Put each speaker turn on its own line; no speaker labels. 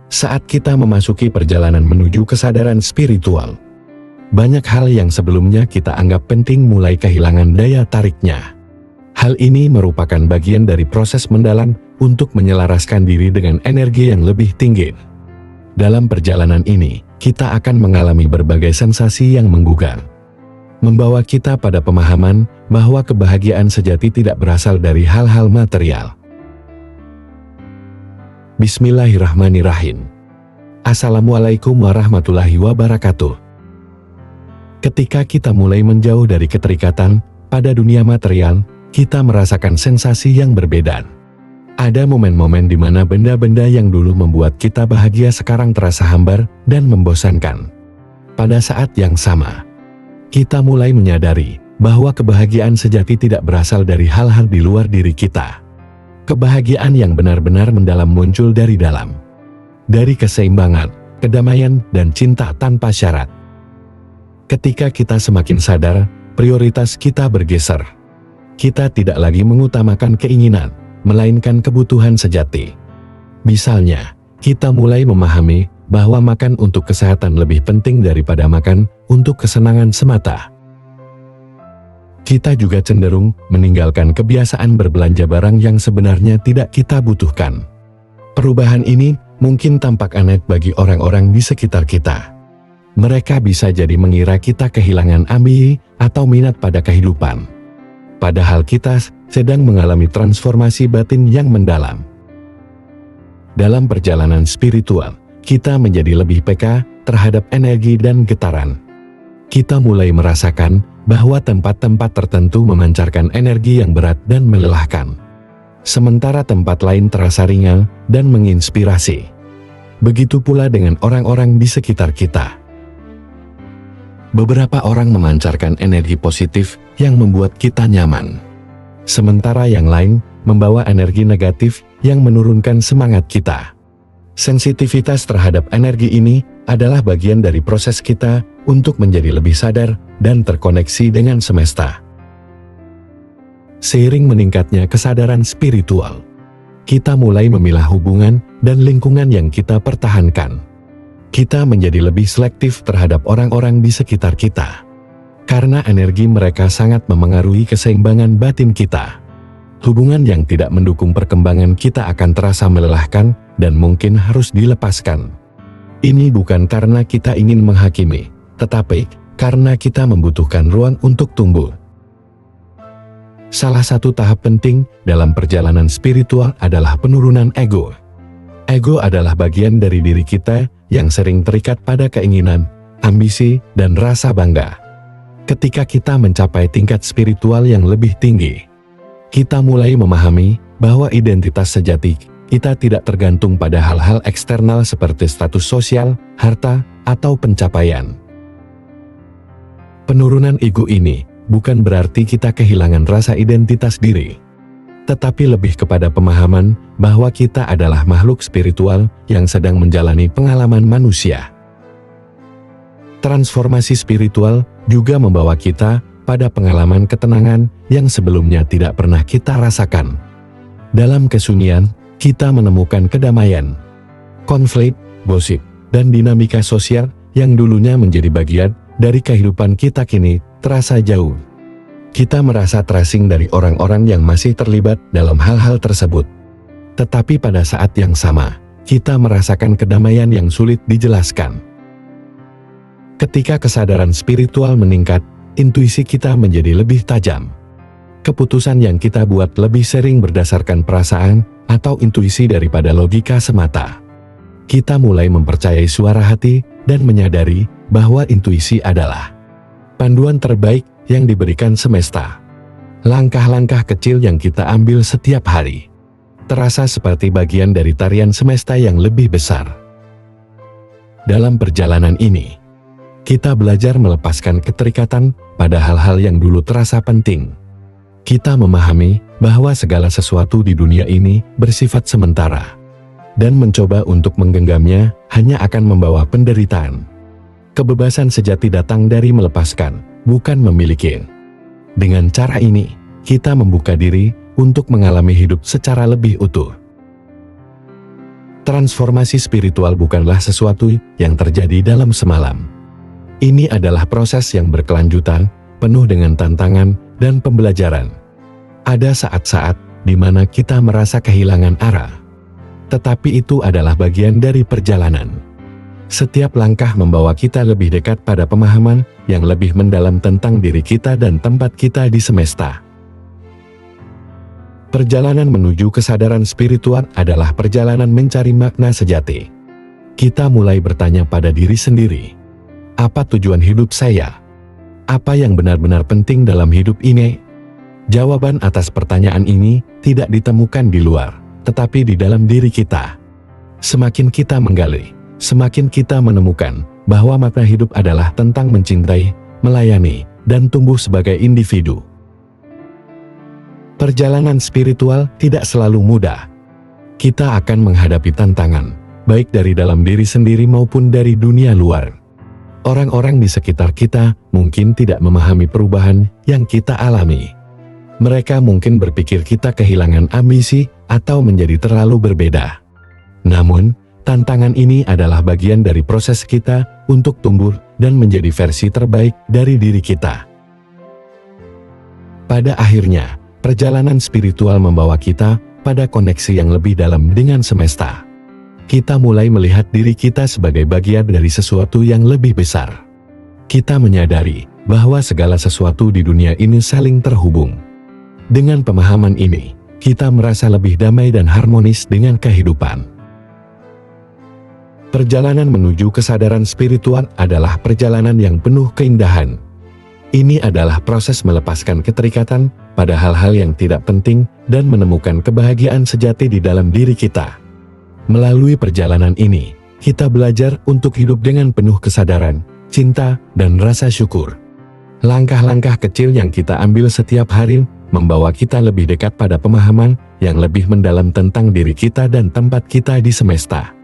Saat kita memasuki perjalanan menuju kesadaran spiritual, banyak hal yang sebelumnya kita anggap penting mulai kehilangan daya tariknya. Hal ini merupakan bagian dari proses mendalam untuk menyelaraskan diri dengan energi yang lebih tinggi. Dalam perjalanan ini, kita akan mengalami berbagai sensasi yang menggugah, membawa kita pada pemahaman bahwa kebahagiaan sejati tidak berasal dari hal-hal material. Bismillahirrahmanirrahim. Assalamualaikum warahmatullahi wabarakatuh. Ketika kita mulai menjauh dari keterikatan pada dunia material, kita merasakan sensasi yang berbeda. Ada momen-momen di mana benda-benda yang dulu membuat kita bahagia sekarang terasa hambar dan membosankan. Pada saat yang sama, kita mulai menyadari bahwa kebahagiaan sejati tidak berasal dari hal-hal di luar diri kita. Kebahagiaan yang benar-benar mendalam muncul dari dalam, dari keseimbangan, kedamaian, dan cinta tanpa syarat. Ketika kita semakin sadar, prioritas kita bergeser. Kita tidak lagi mengutamakan keinginan, melainkan kebutuhan sejati. Misalnya, kita mulai memahami bahwa makan untuk kesehatan lebih penting daripada makan untuk kesenangan semata. Kita juga cenderung meninggalkan kebiasaan berbelanja barang yang sebenarnya tidak kita butuhkan. Perubahan ini mungkin tampak aneh bagi orang-orang di sekitar kita. Mereka bisa jadi mengira kita kehilangan ambihi atau minat pada kehidupan. Padahal kita sedang mengalami transformasi batin yang mendalam. Dalam perjalanan spiritual, kita menjadi lebih peka terhadap energi dan getaran. Kita mulai merasakan bahwa tempat-tempat tertentu memancarkan energi yang berat dan melelahkan, sementara tempat lain terasa ringan dan menginspirasi. Begitu pula dengan orang-orang di sekitar kita. Beberapa orang memancarkan energi positif yang membuat kita nyaman, sementara yang lain membawa energi negatif yang menurunkan semangat kita. Sensitivitas terhadap energi ini adalah bagian dari proses kita untuk menjadi lebih sadar dan terkoneksi dengan semesta. Seiring meningkatnya kesadaran spiritual, kita mulai memilah hubungan dan lingkungan yang kita pertahankan. Kita menjadi lebih selektif terhadap orang-orang di sekitar kita, karena energi mereka sangat memengaruhi keseimbangan batin kita. Hubungan yang tidak mendukung perkembangan kita akan terasa melelahkan dan mungkin harus dilepaskan. Ini bukan karena kita ingin menghakimi, tetapi karena kita membutuhkan ruang untuk tumbuh. Salah satu tahap penting dalam perjalanan spiritual adalah penurunan ego. Ego adalah bagian dari diri kita yang sering terikat pada keinginan, ambisi, dan rasa bangga. Ketika kita mencapai tingkat spiritual yang lebih tinggi, kita mulai memahami bahwa identitas sejati kita tidak tergantung pada hal-hal eksternal seperti status sosial, harta, atau pencapaian. Penurunan ego ini bukan berarti kita kehilangan rasa identitas diri, tetapi lebih kepada pemahaman bahwa kita adalah makhluk spiritual yang sedang menjalani pengalaman manusia. Transformasi spiritual juga membawa kita pada pengalaman ketenangan yang sebelumnya tidak pernah kita rasakan. Dalam kesunyian, kita menemukan kedamaian. Konflik, gosip, dan dinamika sosial yang dulunya menjadi bagian dari kehidupan kita kini terasa jauh. Kita merasa terasing dari orang-orang yang masih terlibat dalam hal-hal tersebut. Tetapi pada saat yang sama, kita merasakan kedamaian yang sulit dijelaskan. Ketika kesadaran spiritual meningkat, intuisi kita menjadi lebih tajam. Keputusan yang kita buat lebih sering berdasarkan perasaan atau intuisi daripada logika semata. Kita mulai mempercayai suara hati dan menyadari bahwa intuisi adalah panduan terbaik yang diberikan semesta. Langkah-langkah kecil yang kita ambil setiap hari terasa seperti bagian dari tarian semesta yang lebih besar. Dalam perjalanan ini, kita belajar melepaskan keterikatan pada hal-hal yang dulu terasa penting. Kita memahami bahwa segala sesuatu di dunia ini bersifat sementara, dan mencoba untuk menggenggamnya hanya akan membawa penderitaan. Kebebasan sejati datang dari melepaskan, bukan memiliki. Dengan cara ini, kita membuka diri untuk mengalami hidup secara lebih utuh. Transformasi spiritual bukanlah sesuatu yang terjadi dalam semalam. Ini adalah proses yang berkelanjutan, penuh dengan tantangan dan pembelajaran. Ada saat-saat di mana kita merasa kehilangan arah. Tetapi itu adalah bagian dari perjalanan. Setiap langkah membawa kita lebih dekat pada pemahaman yang lebih mendalam tentang diri kita dan tempat kita di semesta. Perjalanan menuju kesadaran spiritual adalah perjalanan mencari makna sejati. Kita mulai bertanya pada diri sendiri, apa tujuan hidup saya? Apa yang benar-benar penting dalam hidup ini? Jawaban atas pertanyaan ini tidak ditemukan di luar, tetapi di dalam diri kita. Semakin kita menggali, semakin kita menemukan bahwa makna hidup adalah tentang mencintai, melayani, dan tumbuh sebagai individu. Perjalanan spiritual tidak selalu mudah. Kita akan menghadapi tantangan, baik dari dalam diri sendiri maupun dari dunia luar. Orang-orang di sekitar kita mungkin tidak memahami perubahan yang kita alami. Mereka mungkin berpikir kita kehilangan ambisi atau menjadi terlalu berbeda. Namun, tantangan ini adalah bagian dari proses kita untuk tumbuh dan menjadi versi terbaik dari diri kita. Pada akhirnya, perjalanan spiritual membawa kita pada koneksi yang lebih dalam dengan semesta. Kita mulai melihat diri kita sebagai bagian dari sesuatu yang lebih besar. Kita menyadari bahwa segala sesuatu di dunia ini saling terhubung. Dengan pemahaman ini, kita merasa lebih damai dan harmonis dengan kehidupan. Perjalanan menuju kesadaran spiritual adalah perjalanan yang penuh keindahan. Ini adalah proses melepaskan keterikatan pada hal-hal yang tidak penting dan menemukan kebahagiaan sejati di dalam diri kita. Melalui perjalanan ini, kita belajar untuk hidup dengan penuh kesadaran, cinta, dan rasa syukur. Langkah-langkah kecil yang kita ambil setiap hari membawa kita lebih dekat pada pemahaman yang lebih mendalam tentang diri kita dan tempat kita di semesta.